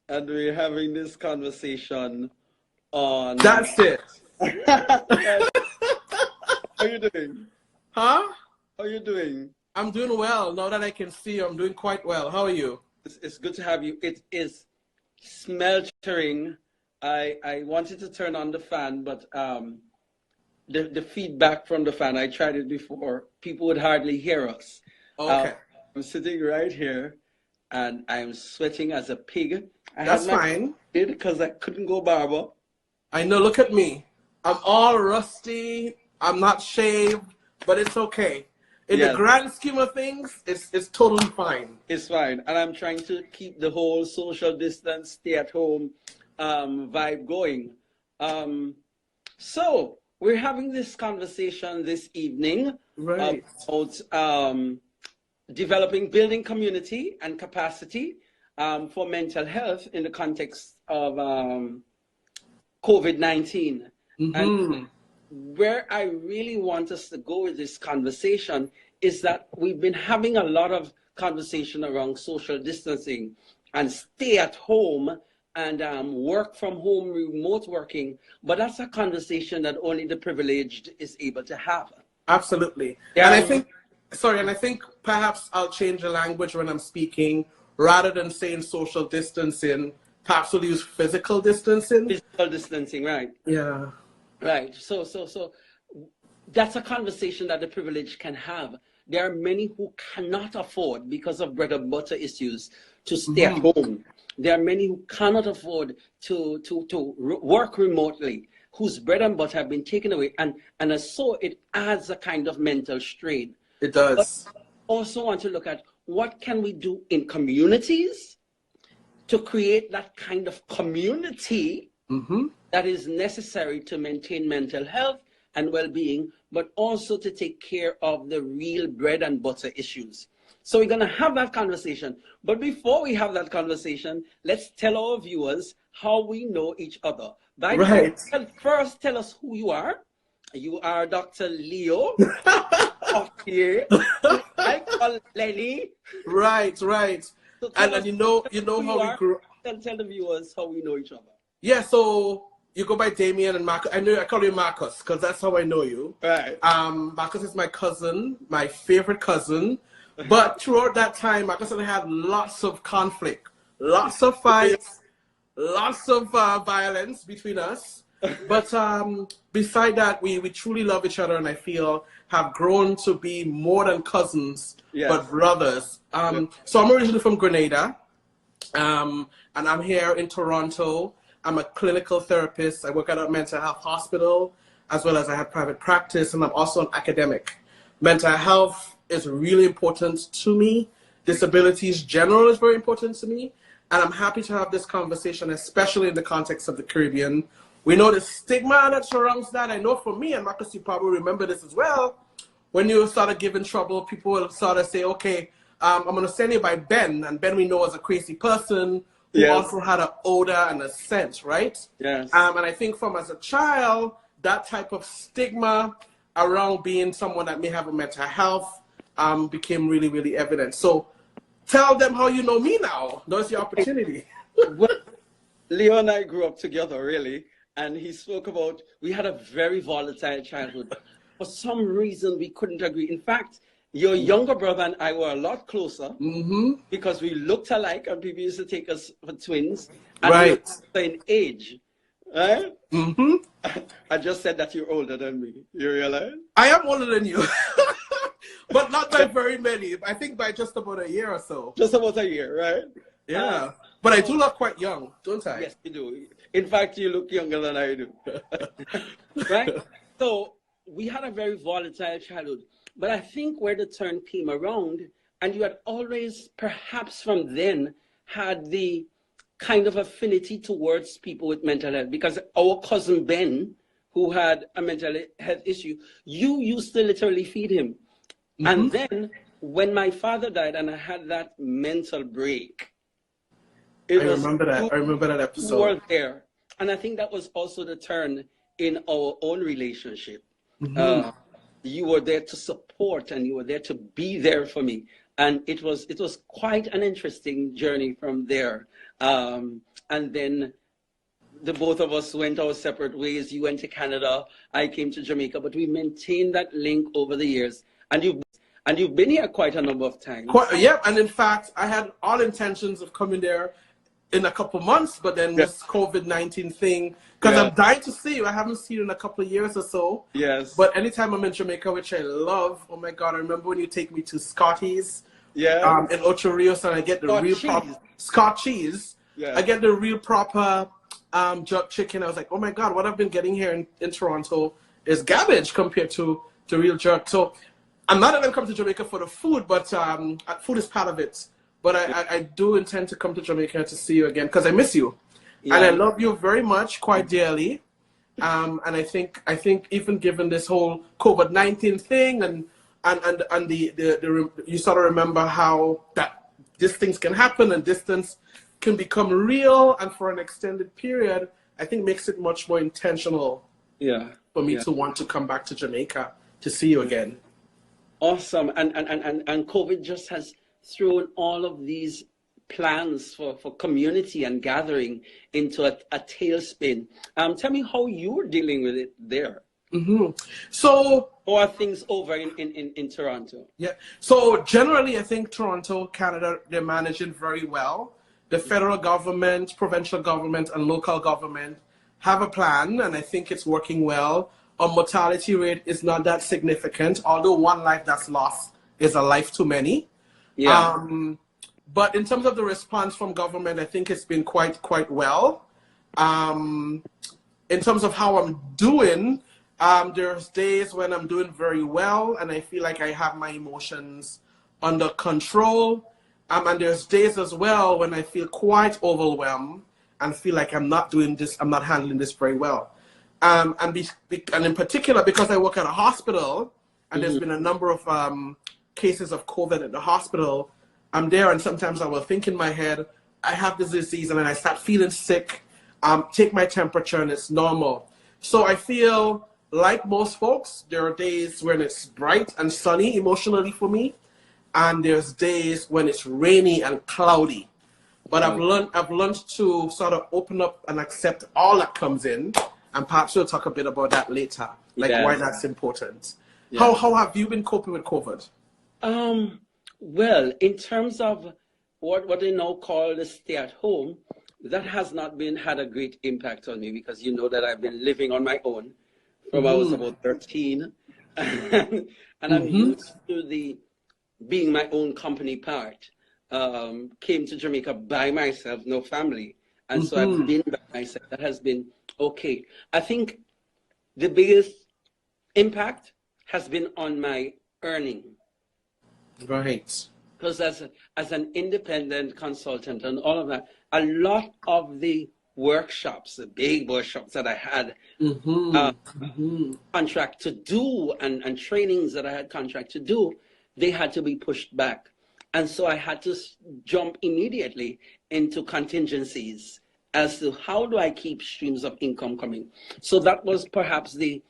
and we're having this conversation on. That's it. How are you doing? Huh? How are you doing? I'm doing well. Now that I can see you, I'm doing quite well. How are you? It's good to have you. It is smeltering. I wanted to turn on the fan, but the feedback from the fan, I tried it before, people would hardly hear us. Okay. I'm sitting right here and I'm sweating as a pig. I That's had my fine. because I couldn't go barber. I know, look at me. I'm all rusty. I'm not shaved, but it's okay. In the Yes, grand scheme of things, it's totally fine. it's fine. And I'm trying to keep the whole social distance, stay at home vibe going. Um, so we're having this conversation this evening Right. about developing, building community and capacity for mental health in the context of COVID-19. And Mm-hmm. where I really want us to go with this conversation is that we've been having a lot of conversation around social distancing and stay at home and work from home, remote working, but that's a conversation that only the privileged is able to have. Absolutely. There And I are think, sorry, and I think perhaps I'll change the language when I'm speaking. Rather than saying social distancing, perhaps we'll use physical distancing. physical distancing, right? Yeah. Right. So that's a conversation that the privileged can have. There are many who cannot afford, because of bread and butter issues, to stay at Mm-hmm. home. There are many who cannot afford to work remotely, whose bread and butter have been taken away. And as so it adds a kind of mental strain. It But does. also want to look at what can we do in communities to create that kind of community Mm-hmm. that is necessary to maintain mental health and well-being, but also to take care of the real bread and butter issues. So we're going to have that conversation. But before we have that conversation, let's tell our viewers how we know each other. By the way, Right. first tell us who you are. You are Dr. Leo Courtier, who I call Lenny. Right, right. So And you know who you how we are. grew. Tell the viewers how we know each other. Yeah, so you go by Damien and Marcus. I call you Marcus because that's how I know you. Right. Marcus is my cousin, my favorite cousin. But throughout that time, Marcus and I had lots of conflict, lots of fights, lots of violence between us. But beside that, we truly love each other, and I feel have grown to be more than cousins, but Yes. brothers. So I'm originally from Grenada, and I'm here in Toronto. I'm a clinical therapist. I work at a mental health hospital, as well as I have private practice, and I'm also an academic. Mental health is really important to me. Disabilities general is very important to me. And I'm happy to have this conversation, especially in the context of the Caribbean. We know the stigma that surrounds that. I know for me, and Marcus, you probably remember this as well. When you started giving trouble, people will sort of say, okay, I'm going to send you by Ben. And Ben we know as a crazy person who Yes. also had an odor and a scent, right? Yes. And I think from as a child, that type of stigma around being someone that may have a mental health became really, really evident. So tell them how you know me now. There's the opportunity. Well, Leo and I grew up together, really, and he spoke about we had a very volatile childhood. For some reason, we couldn't agree. In fact, your younger brother and I were a lot closer Mm-hmm. because we looked alike, and people used to take us for twins, and we were Right. closer in age. Right? Mm-hmm. I just said that you're older than me. You realize? I am older than you, but not by very many. I think by just about a year or so. Just about a year, right? Yeah. But I do look quite young, don't I? Yes, you do. In fact, you look younger than I do. Right? So we had a very volatile childhood. But I think where the turn came around, and you had always, perhaps from then, had the kind of affinity towards people with mental health. Because our cousin Ben, who had a mental health issue, you used to literally feed him. Mm-hmm. And then when my father died and I had that mental break, it I was remember that. I remember that you episode. were there. And I think that was also the turn in our own relationship. Mm-hmm. You were there to support and you were there to be there for me. And it was quite an interesting journey from there. and then the both of us went our separate ways. You went to Canada, I came to Jamaica, but we maintained that link over the years. And you've been here quite a number of times. Yeah, and in fact, I had all intentions of coming there in a couple months, but then this COVID-19 thing, because I'm dying to see you. I haven't seen you in a couple of years or so. Yes. But anytime I'm in Jamaica, which I love, oh my God, I remember when you take me to Scotty's in Ocho Rios, and I get the real proper Scott cheese. Yeah. I get the real proper jerk chicken. I was like, oh my God, what I've been getting here in Toronto is garbage compared to real jerk. So I'm not going to come to Jamaica for the food, but food is part of it. But I do intend to come to Jamaica to see you again because I miss you. Yeah. And I love you very much, quite dearly. And I think even given this whole COVID-19 thing and the you sort of remember how that these things can happen and distance can become real, and for an extended period, I think makes it much more intentional for me to want to come back to Jamaica to see you again. Awesome. And COVID just has thrown all of these plans for community and gathering into a tailspin. Tell me how you're dealing with it there. Mm-hmm. So, how are things over in Toronto? Yeah. So generally, I think Toronto, Canada, they're managing very well. The federal government, provincial government, and local government have a plan, and I think it's working well. Our mortality rate is not that significant, although one life that's lost is a life too many. Yeah. But in terms of the response from government, I think it's been quite well. In terms of how I'm doing, there's days when I'm doing very well, and I feel like I have my emotions under control. And there's days as well when I feel quite overwhelmed and feel like I'm not doing this, I'm not handling this very well. And in particular, because I work at a hospital, and there's been a number of cases of COVID at the hospital, I'm there, and sometimes I will think in my head, I have this disease, and then I start feeling sick, take my temperature, and it's normal. So I feel like most folks, there are days when it's bright and sunny emotionally for me, and there's days when it's rainy and cloudy. But I've learned to sort of open up and accept all that comes in, and perhaps we'll talk a bit about that later, like why that's important. Yeah. How have you been coping with COVID? Well, in terms of what they now call the stay at home, that has not had a great impact on me, because you know that I've been living on my own from I was about 13, and I'm used to being my own company part. Came to Jamaica by myself, no family, and so I've been by myself. That has been okay. I think the biggest impact has been on my earning. Right. Because as an independent consultant and all of that, a lot of the workshops, the big workshops that I had contract to do and trainings that I had contract to do, they had to be pushed back. And so I had to jump immediately into contingencies as to how do I keep streams of income coming. So that was perhaps the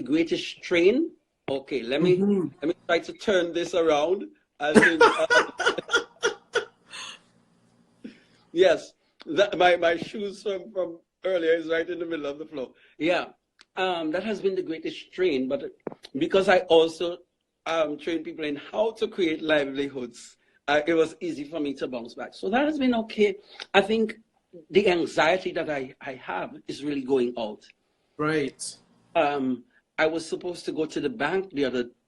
greatest strain. Okay, let me try to turn this around. Yes, my shoes from earlier is right in the middle of the floor. Yeah, that has been the greatest strain. But because I also train people in how to create livelihoods, it was easy for me to bounce back. So that has been okay. I think the anxiety that I have is really going out. Right. I was supposed to go to the bank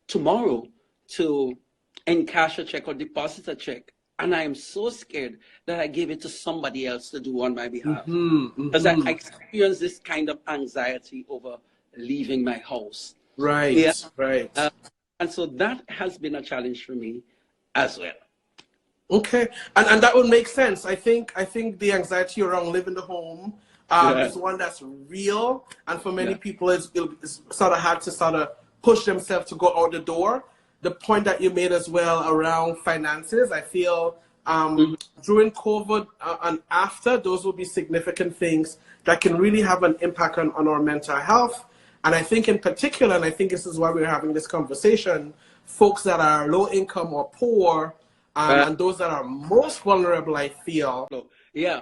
tomorrow to encash a check or deposit a check. And I am so scared that I gave it to somebody else to do on my behalf. Because I experienced this kind of anxiety over leaving my house. Right, yeah. Right. And so that has been a challenge for me as well. Okay, and that would make sense. I think the anxiety around leaving the home is one that's real, and for many people it's sort of hard to sort of push themselves to go out the door. The point that you made as well around finances, I feel during COVID and after, those will be significant things that can really have an impact on our mental health. And I think in particular, and I think this is why we're having this conversation, folks that are low income or poor, and those that are most vulnerable, I feel. Yeah,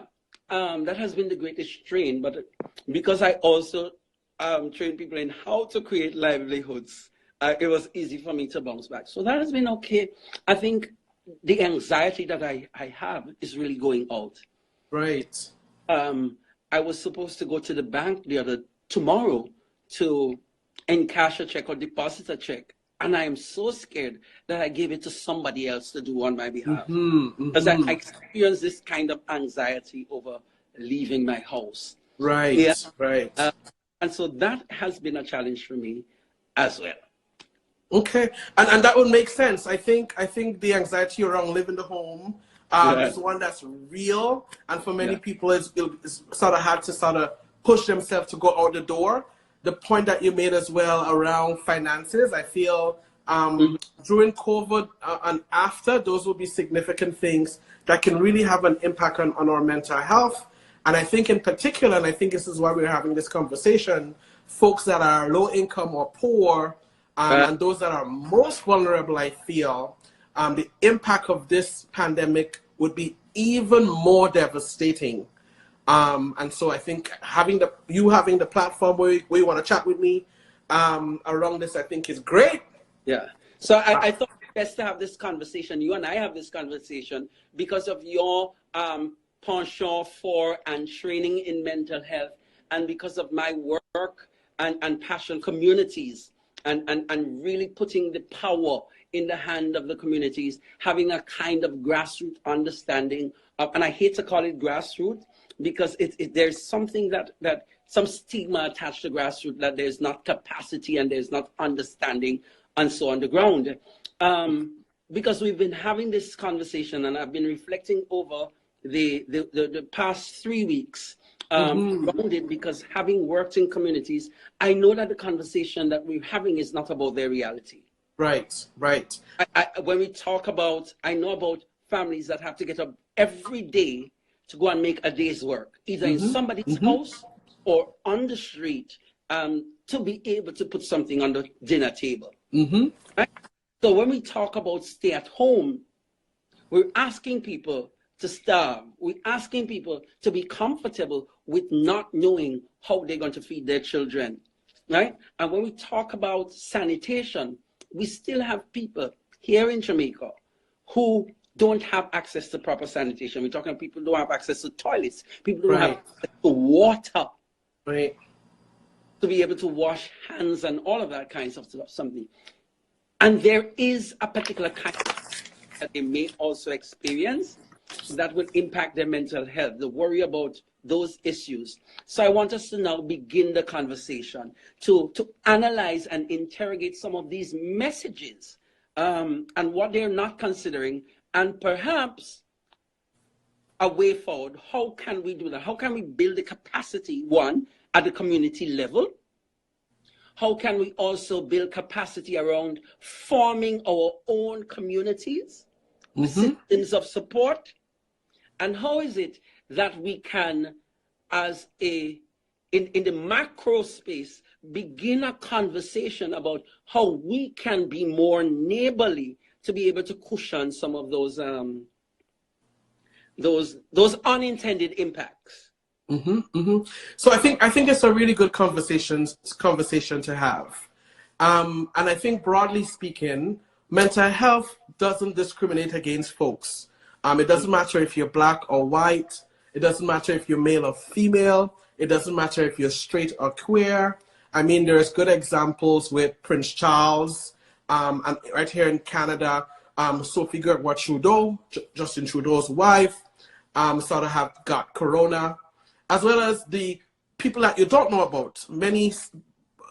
that has been the greatest strain. But because I also train people in how to create livelihoods, it was easy for me to bounce back. So that has been okay. I think the anxiety that I have is really going out. Right. I was supposed to go to the bank tomorrow to encash a check or deposit a check. And I am so scared that I gave it to somebody else to do on my behalf. Because I experienced this kind of anxiety over leaving my house. Right, yeah. right. And so that has been a challenge for me as well. Okay, and that would make sense. I think the anxiety around leaving the home is one that's real, and for many people it's sort of hard to sort of push themselves to go out the door. The point that you made as well around finances, I feel during COVID and after, those will be significant things that can really have an impact on our mental health. And I think in particular, and I think this is why we're having this conversation, folks that are low income or poor, and those that are most vulnerable, I feel, the impact of this pandemic would be even more devastating. And so I think having the platform where you want to chat with me around this, I think is great. Yeah. So I thought it's best to have this conversation. You and I have this conversation because of your penchant for and training in mental health, and because of my work and passion communities. And really putting the power in the hand of the communities, having a kind of grassroots understanding of, and I hate to call it grassroots because there's something that some stigma attached to grassroots, that there's not capacity and there's not understanding and so on the ground. Because we've been having this conversation and I've been reflecting over the past 3 weeks around it, because having worked in communities, I know that the conversation that we're having is not about their reality. Right, right. When we talk about, I know about families that have to get up every day to go and make a day's work, either in somebody's house or on the street, to be able to put something on the dinner table. Right? So when we talk about stay at home, we're asking people to starve. We're asking people to be comfortable with not knowing how they're going to feed their children, right? And when we talk about sanitation, we still have people here in Jamaica who don't have access to proper sanitation. We're talking people who don't have access to toilets, people who don't have access to water, right, to be able to wash hands and all of that kinds of stuff, something. And there is a particular kind that they may also experience that will impact their mental health, the worry about those issues. So I want us to now begin the conversation to analyze and interrogate some of these messages and what they're not considering, and perhaps a way forward. How can we do that? How can we build the capacity, one, at the community level? How can we also build capacity around forming our own communities, systems of support? And how is it that we can, as in the macro space, begin a conversation about how we can be more neighborly to be able to cushion some of those unintended impacts? So I think it's a really good conversation to have, and I think broadly speaking, mental health doesn't discriminate against folks. It doesn't matter if you're black or white. It doesn't matter if you're male or female. It doesn't matter if you're straight or queer. I mean, there's good examples with Prince Charles, and right here in Canada, Sophie Gertrude Trudeau, Justin Trudeau's wife, sort of have got corona, as well as the people that you don't know about. Many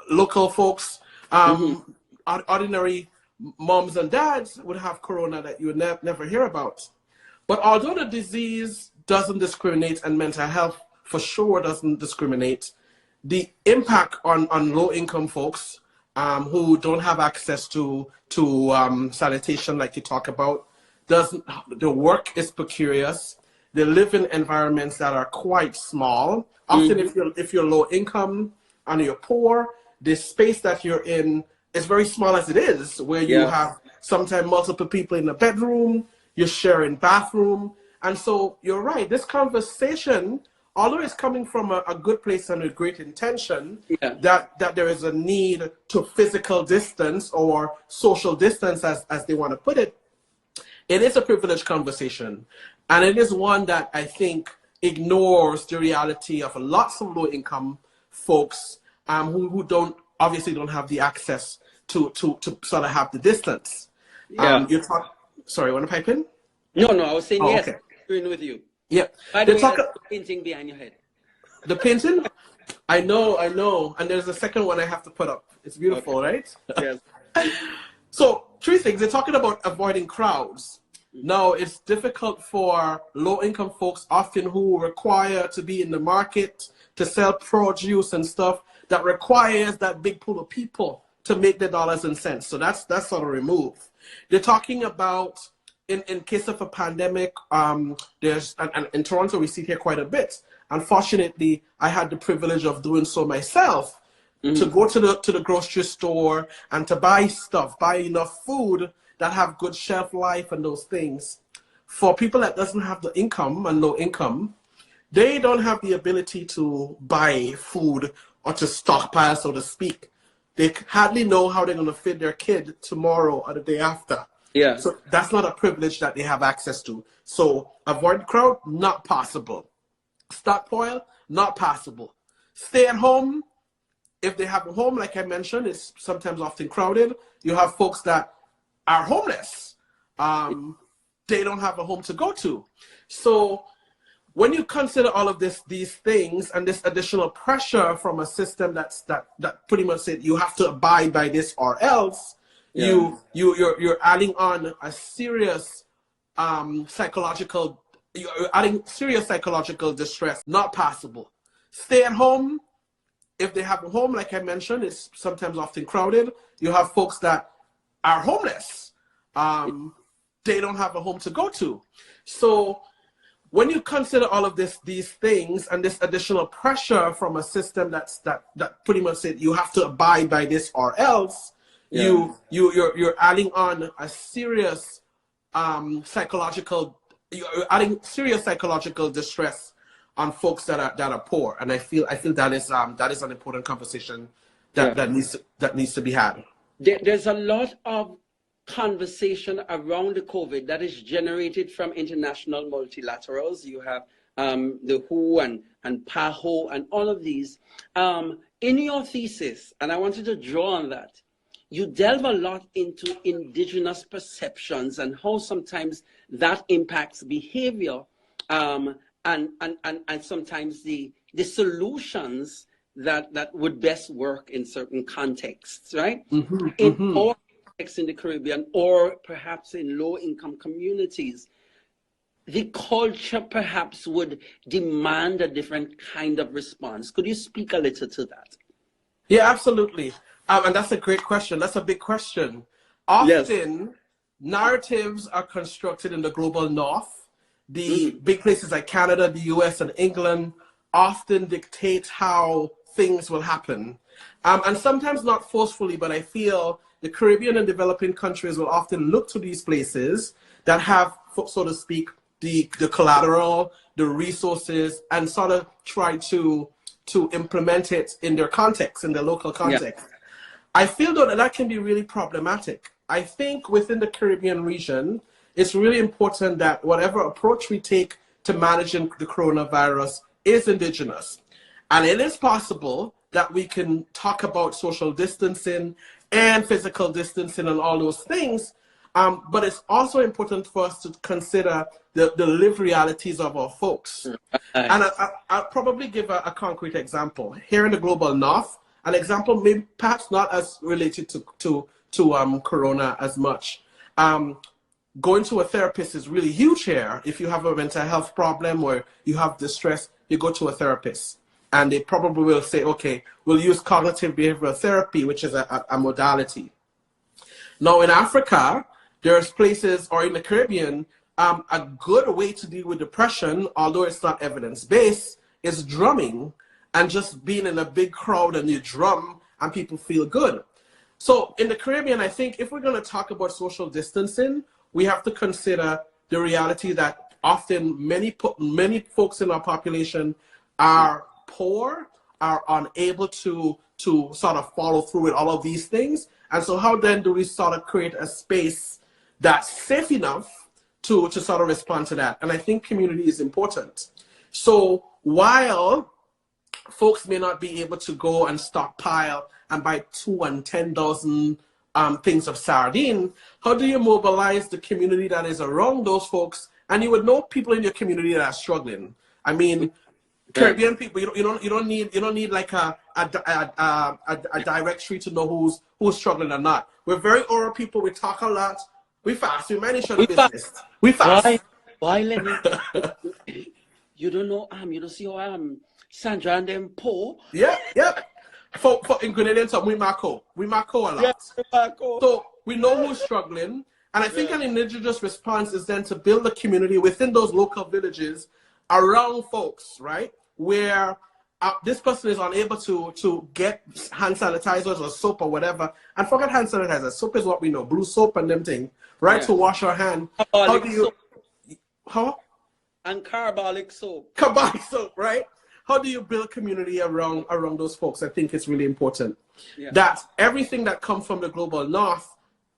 local folks, ordinary moms and dads would have corona that you would never hear about. But although the disease doesn't discriminate, and mental health for sure doesn't discriminate, the impact on low-income folks who don't have access to sanitation, like you talk about, the work is precarious. They live in environments that are quite small. Often, if you're low income and you're poor, the space that you're in is very small as it is, where you have sometimes multiple people in a bedroom, you're sharing bathroom, And so you're right, this conversation, although it's coming from a good place and with great intention, Yeah. that there is a need to physical distance or social distance, as they want to put it, it is a privileged conversation. And it is one that I think ignores the reality of lots of low-income folks who obviously don't have the access to sort of have the distance. Yeah. Sorry, want to pipe in? No, I was saying yes. Okay. Agreeing with you. Yeah. By the way, that's the painting behind your head. The painting? I know. And there's a second one I have to put up. It's beautiful, okay. Right? Yes. So, three things. They're talking about avoiding crowds. Now, it's difficult for low-income folks, often who require to be in the market to sell produce and stuff, that requires that big pool of people to make the dollars and cents. So that's sort of removed. They're talking about, in case of a pandemic, there's, and in Toronto we see it here quite a bit. Unfortunately, I had the privilege of doing so myself, to go to the grocery store and to buy enough food that have good shelf life and those things. For people that doesn't have the income and low income, they don't have the ability to buy food or to stockpile, so to speak. They hardly know how they're going to feed their kid tomorrow or the day after. Yeah. So that's not a privilege that they have access to. So avoid crowd, not possible. Stockpile, not possible. Stay at home. If they have a home, like I mentioned, it's sometimes often crowded. You have folks that are homeless. They don't have a home to go to. So when you consider all of these things and this additional pressure from a system that pretty much said you have to abide by this or else, yeah, you're adding on a serious psychological distress. Not possible. Stay at home. If they have a home, like I mentioned, it's sometimes often crowded. You have folks that are homeless. They don't have a home to go to. So when you consider all of these things and this additional pressure from a system that pretty much said you have to abide by this or else, yeah, you're adding on a serious psychological distress on folks that are poor. And I feel that is an important conversation that needs to be had. There's a lot of conversation around the COVID that is generated from international multilaterals. You have the WHO and PAHO and all of these. In your thesis, and I wanted to draw on that, you delve a lot into indigenous perceptions and how sometimes that impacts behavior, and sometimes the solutions that would best work in certain contexts, right? Or in the Caribbean, or perhaps in low-income communities, the culture perhaps would demand a different kind of response. Could you speak a little to that? Yeah, absolutely. And that's a great question. That's a big question. Often, yes, narratives are constructed in the global north. The big places like Canada, the US, and England often dictate how things will happen. And sometimes not forcefully, but I feel the Caribbean and developing countries will often look to these places that have, so to speak, the collateral, the resources, and sort of try to implement it in their context, in their local context. Yeah. I feel though that can be really problematic. I think within the Caribbean region, it's really important that whatever approach we take to managing the coronavirus is indigenous. And it is possible that we can talk about social distancing and physical distancing and all those things, but it's also important for us to consider the lived realities of our folks. And I'll probably give a concrete example. Here in the global north, an example maybe perhaps not as related to corona as much. Going to a therapist is really huge here. If you have a mental health problem or you have distress, you go to a therapist. And they probably will say, okay, we'll use cognitive behavioral therapy, which is a modality. Now in Africa, there's places, or in the Caribbean, a good way to deal with depression, although it's not evidence-based, is drumming and just being in a big crowd and you drum and people feel good. So in the Caribbean, I think if we're going to talk about social distancing, we have to consider the reality that often many folks in our population are poor, are unable to sort of follow through with all of these things. And so how then do we sort of create a space that's safe enough to sort of respond to that? And I think community is important. So while folks may not be able to go and stockpile and buy 2 and 10,000 things of sardine, how do you mobilize the community that is around those folks? And you would know people in your community that are struggling. I mean, Caribbean people, you don't need like a directory to know who's struggling or not. We're very oral people. We talk a lot. We fast. We manage our business. We fast. Why let me? You don't know. You don't see how Sandra and them poor. Yeah. For in Grenadian time, we marco a lot. Yes, Marco. So we know who's struggling. And I think an indigenous response is then to build a community within those local villages around folks, right? Where this person is unable to get hand sanitizers or soap or whatever. And forget hand sanitizer. Soap is what we know. Blue soap and them thing, right? To wash our hand. How do you... How? And carbolic soap. Carbolic soap, right? How do you build community around those folks? I think it's really important. That everything that comes from the global north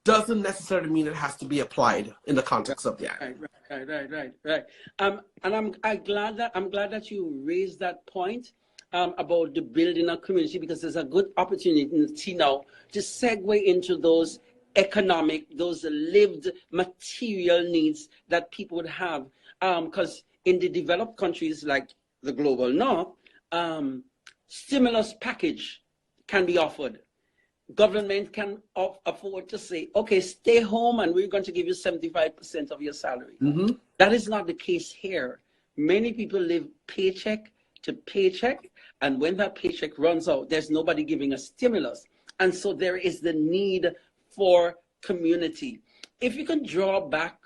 doesn't necessarily mean it has to be applied in the context of the island. Right. And I'm glad that you raised that point about the building of community, because there's a good opportunity now to segue into those economic, those lived material needs that people would have. Because in the developed countries like the global north, stimulus package can be offered. Government can afford to say, okay, stay home and we're going to give you 75% of your salary. That is not the case here. Many people live paycheck to paycheck, and when that paycheck runs out, there's nobody giving a stimulus. And so there is the need for community. If you can draw back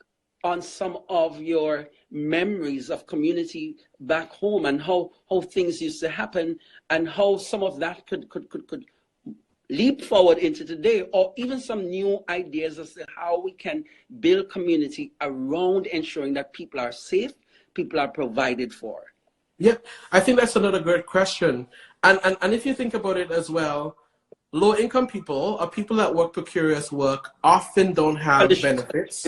on some of your memories of community back home and how things used to happen, and how some of that could leap forward into today, or even some new ideas as to how we can build community around ensuring that people are safe, people are provided for. Yeah, I think that's another great question. And if you think about it as well, low-income people or people that work precarious work often don't have benefits.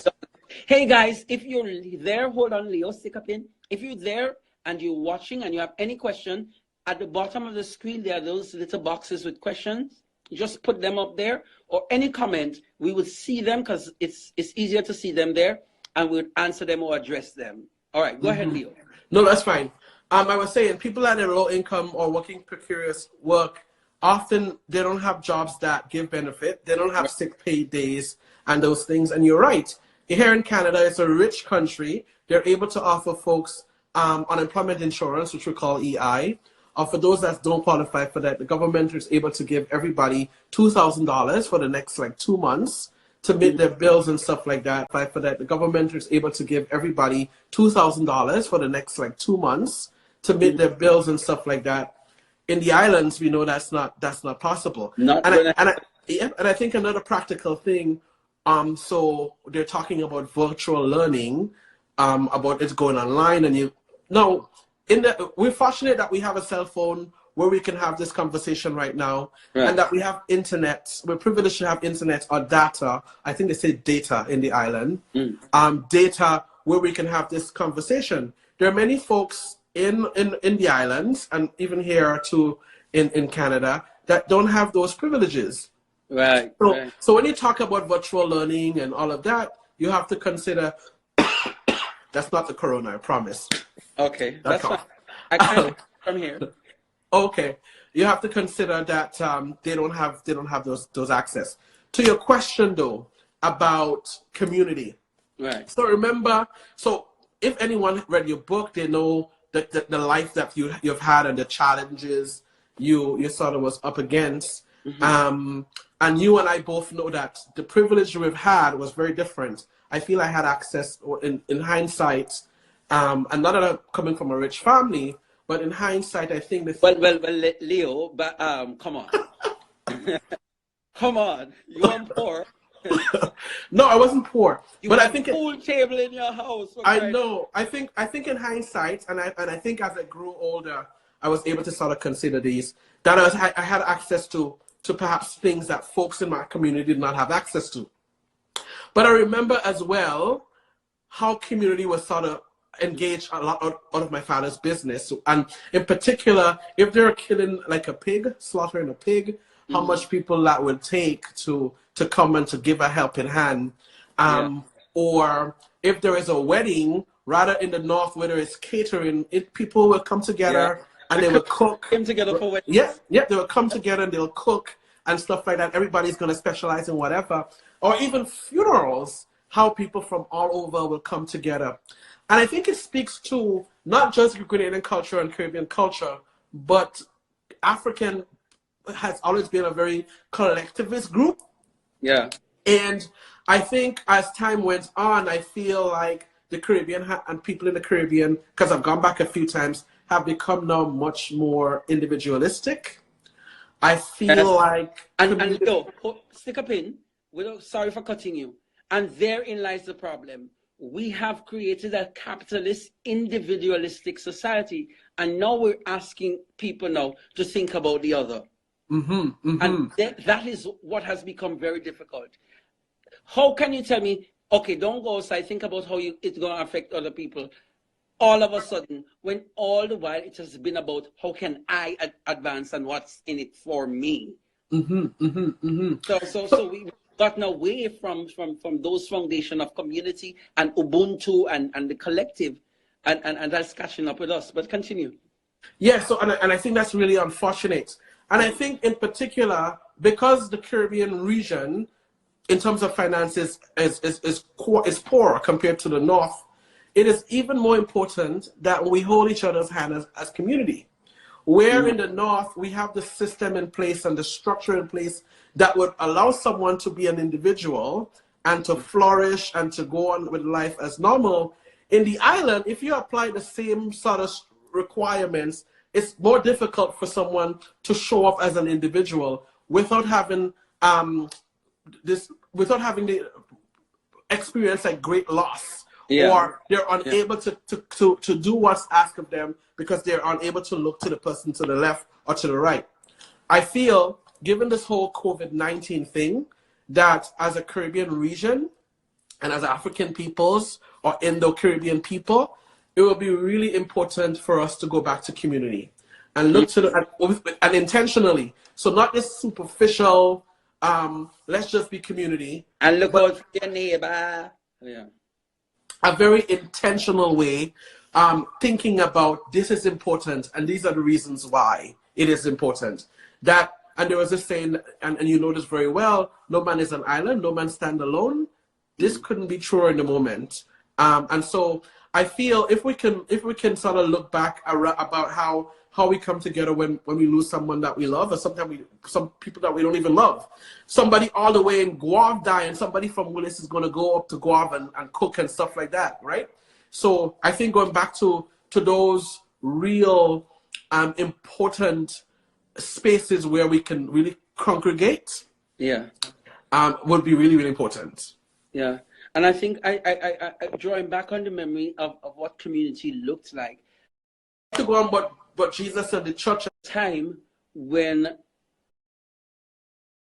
Hey guys, if you're there, hold on, Leo, stick up in. If you're there and you're watching and you have any question, at the bottom of the screen, there are those little boxes with questions. Just put them up there, or any comment. We would see them because it's easier to see them there, and we would answer them or address them. All right, go ahead, Leo. No, that's fine. I was saying people that are low income or working precarious work, often they don't have jobs that give benefit. They don't have sick pay days and those things. And you're right. Here in Canada, it's a rich country. They're able to offer folks unemployment insurance, which we call EI. For those that don't qualify for that, the government is able to give everybody $2,000 for the next 2 months to meet their bills and stuff like that. For that, the government is able to give everybody $2,000 for the next 2 months to meet their bills and stuff like that. In the islands, we know that's not possible. And I think another practical thing. So they're talking about virtual learning, about it going online, and we're fortunate that we have a cell phone where we can have this conversation right now, and that we have internet. We're privileged to have internet or data. I think they say data in the island. Data where we can have this conversation. There are many folks in the islands, and even here too in Canada, that don't have those privileges. So when you talk about virtual learning and all of that, you have to consider that's not the corona, I promise. Okay, that's fine. I can't come here. Okay, you have to consider that they don't have those access. To your question though about community, right? So remember, if anyone read your book, they know that the life that you've had and the challenges you sort of was up against. And you and I both know that the privilege we've had was very different. I feel I had access, in hindsight, and not that I'm coming from a rich family, but in hindsight, I think Well, Leo, but come on. Come on. You're poor. No, I wasn't poor. You But I had think a pool table in your house. I know. I think in hindsight, and I think as I grew older, I was able to sort of consider these that I had access to perhaps things that folks in my community did not have access to. But I remember as well how community was sort of engaged a lot out of my father's business. And in particular, if they're killing like a pig, slaughtering a pig, how much people that would take to come and to give a helping hand. Or if there is a wedding, rather in the north, where there is catering, people will come together and they will cook. Come together for weddings. Yeah, they will come together and they'll cook and stuff like that. Everybody's going to specialize in whatever. Or even funerals, how people from all over will come together. And I think it speaks to not just Grenadian culture and Caribbean culture, but African has always been a very collectivist group. Yeah. And I think as time went on, I feel like the Caribbean and people in the Caribbean, because I've gone back a few times, have become now much more individualistic. I feel like... And stick a pin. Sorry for cutting you. And therein lies the problem. We have created a capitalist, individualistic society. And now we're asking people now to think about the other. And that is what has become very difficult. How can you tell me, okay, don't go outside, think about how it's going to affect other people, all of a sudden, when all the while it has been about how can I advance and what's in it for me? So we've gotten away from those foundation of community and Ubuntu and the collective, and that's catching up with us. But continue. Yeah, so and I think that's really unfortunate. And I think in particular, because the Caribbean region, in terms of finances, is poor compared to the North, it is even more important that we hold each other's hand as community. Where in the North, we have the system in place and the structure in place that would allow someone to be an individual and to flourish and to go on with life as normal. In the island, if you apply the same sort of requirements, it's more difficult for someone to show off as an individual without having the experience like great loss, or they're unable to do what's asked of them because they're unable to look to the person to the left or to the right. I feel, given this whole COVID-19 thing, that as a Caribbean region and as African peoples or Indo-Caribbean people, it will be really important for us to go back to community and look to and intentionally. So not this superficial, let's just be community. And look out for your neighbor. Yeah. A very intentional way, thinking about this is important and these are the reasons why it is important. And there was this saying, and you know this very well, no man is an island, no man stand alone. This couldn't be truer in the moment. And so I feel if we can sort of look back about how we come together when we lose someone that we love, or sometimes some people that we don't even love. Somebody all the way in Guave die, and somebody from Willis is going to go up to Guave and cook and stuff like that, right? So I think going back to those real important spaces where we can really congregate, would be really, really important. Yeah. And I think I drawing back on the memory of what community looked like. To go on what Jesus and the church time when